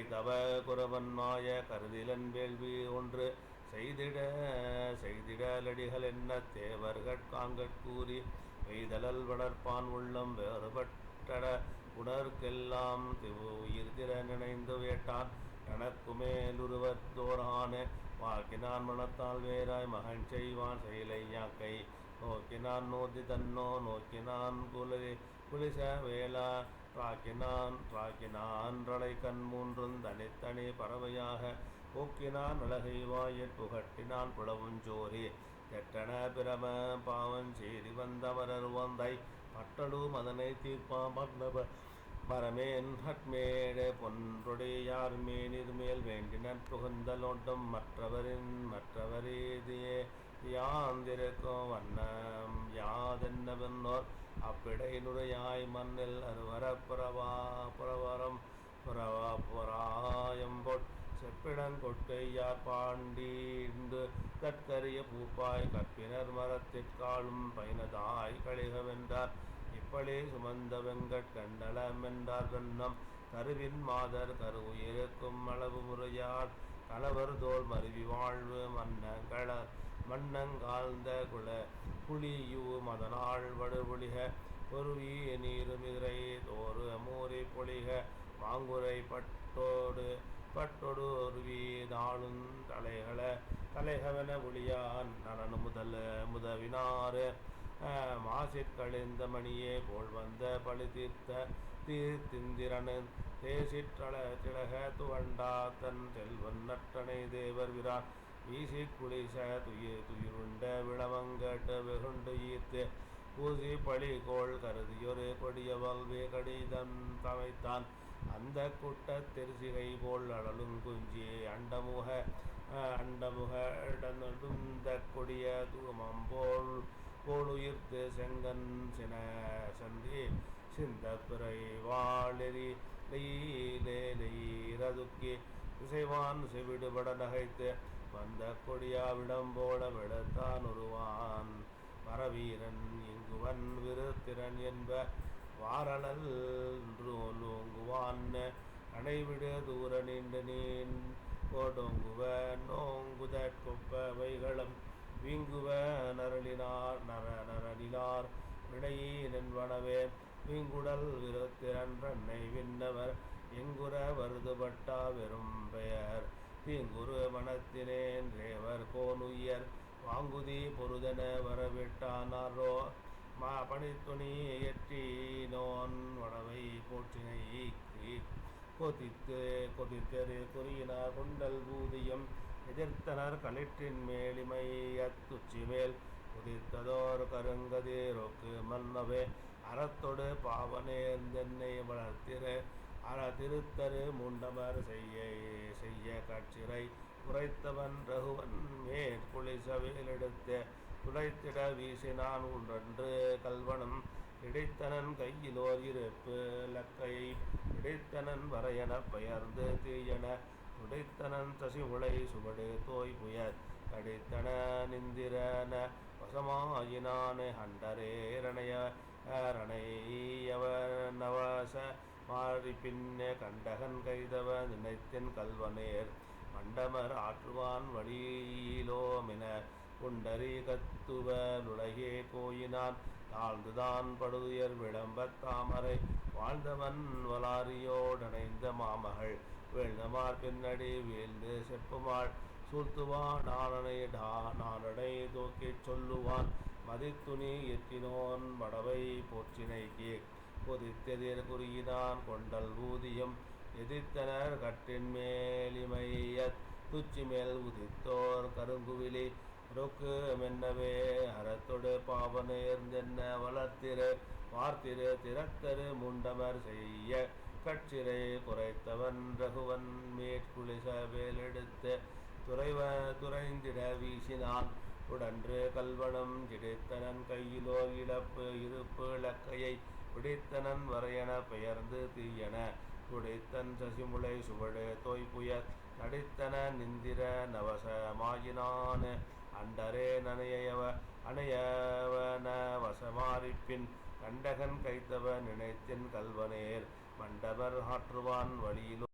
கைதவ குரவன் மாய கருதிலன் வேள்வி ஒன்று செய்திடலடிகள் என்ன தேவர்கட்காங்கட்கூறி வெய்தலல் வளர்ப்பான் உள்ளம் வேறுபட்டட உணர்க்கெல்லாம் உயிர்திற நினைந்து வேட்டான் தனக்குமேலுருவத்தோரான வாக்கினான் மனத்தால் வேறாய் மகன் செய்வான் செயலை யாக்கை நோக்கினான் நோதி தன்னோ நோக்கினான் குலிச வேளா ராக்கினான் ரளை கண் மூன்றும் தனித்தனி பறவையாக போக்கினான் அழகை வாயிற் புகட்டினான் புலவுஞ்சோரி தெட்டன பிரம பாவன் செய்தி வந்தவரர் வந்தை பட்டடு மதனை தீர்ப்பாம் மரமேன் ஹட்மேடு பொன்றொடையார் மேனிர்மேல் வேண்டினன் புகுந்தலோட்டம் மற்றவரேதியே யாந்திருக்கும் வண்ணம் யாதென்னவென்னோர் அப்பிடை நுரையாய் மண்ணில் புறவரம் புறாயம்பொட் செப்பிடங்கொட்டையார் பாண்டீண்டு தற்கரிய பூப்பாய் கற்பினர் மரத்திற்காலும் பயனதாய் கழிகவென்றார் இப்பளே சுமந்த வெங்கட் கண்டலம் என்றார் கண்ணம் கருவின் மாதர் கருவுயிருக்கும் அளவு முறையார் கணவர் தோல் மருவி வாழ்வு மன்னங்காழ்ந்த புலியு மதனாள் வடுபொழிக பொருவி நீருமிதிரை தோறு மூரி பொழிக மாங்குரை பட்டொடு ஒருவி நாளும் தலைகவன ஒளியான் நலனு முதவினாறு மாசிற்கழிந்த மணியே போல் வந்த பழி தீர்த்திந்திரனு தேசிற்றள துவண்டா தன் செல்வன் நட்டனை தேவர் விரான் வீசி குளிச துயிருண்ட விளவங்கட்டு வெகுண்டு ஈர்த்து பூசி பழி கோள் கருதியொரு கொடியவல்வே கடிதம் தமைத்தான் அந்த குட்ட திருசிகை போல் அடலும் குஞ்சி அண்டமுக இடந்த கொடிய தூமம் போலுயிர்த்து செங்கன் சந்தி சிந்த பிறை வாழெறிதுக்கி இசைவான் செவிடுபட நகைத்து வந்த கொடியாவிடம் போல விடத்தான் உருவான் பரவீரன் இங்குவன் விருத்திரன் என்ப வாரணல் லோங்குவான் கடைவிடு தூர நீண்ட கோடோங்குவ நோங்குதற்கொப்பவைகளும் வீங்குவ நரனிலார் வினையினென்பனவே வீங்குடல் விருத்திரன் ரன்னை விண்ணவர் எங்குற வருதுபட்டா வெறும் பெயர் தீங்குரு மனத்தினேன் ரேவர் கோனுயர் வாங்குதி பொருதென வரவிட்டானாரோ பணித்துணி எற்றினோன் வடவை போற்றினை கொதித்தரு குறியினார் கொண்டல் பூதியம் எதிர்த்தனர் களிற்றின் மேலிமையத்துச்சி மேல் உதித்ததோர் கருங்கதிரோக்கு மன்னவே அறத்தொடு பாவனேர்ந்தென்னை வளர்த்திரு திருத்தரு முண்டமர் செய்ய காட்சிரை குறைத்தவன் ரகுவன் மேற்குளிசவேலெடுத்து துடைத்திட வீசினான் ஒன்றன்று கல்வனும் இடைத்தனன் கையிலோர் இருப்பு லக்கையை இடைத்தனன் வரையென பெயர்ந்து தீயன துடைத்தனன் தசிமுளை சுவடு தோய் புயர் கடித்தன நிந்திரன வசமாயினான் நவச மாறி பின்ன கண்டகன் கைதவ நினைத்தின் கல்வனேர் மண்டமர் ஆற்றுவான் வழியிலோமென குண்டரி கத்துவ நுழையே கோயினான் தாழ்ந்துதான் படுதுயர் விளம்பத் தாமரை வாழ்ந்தவன் வளாரியோடணைந்த மாமகள் வீழ்ந்தமார் பின்னடி வீழ்ந்து செப்புமாள் சூழ்த்துவான் நானடை தூக்கிச் சொல்லுவான் மதித்துணி எற்றினோன் மடவை போற்றினைக்கு கொதித்தெதிர் குறியினான் கொண்டல் ஊதியம் எதிர்த்தனர் கட்டின் மேலிமையத் துச்சி மேல் உதித்தோர் கருங்குவிலி ரொக்கு மென்னவே அறத்தொடு பாவனேர்ந்தென்ன வளர்த்திரு வார்த்திரு திறத்தரு முண்டமர் செய்ய கட்சிரை குறைத்தவன் ரகுவன் மேற்குளிச வேலெடுத்து துறைந்திட வீசினான் உடன்று கல்வனம் கிடைத்தனன் கையிலோர் இழப்பு இருப்பு இலக்கையை பிடித்தனன் வரையென பெயர்ந்து தீயன துடைத்தன் சசிமுளை சுவடு தோய்புயர் நடித்தன நிந்திர நவசமாயினான் அண்டரே அணையவன வசமாரிப்பின் கண்டகன் கைத்தவ நினைத்தின் கல்வனேர் மண்டபர் ஆற்றுவான் வழியிலோ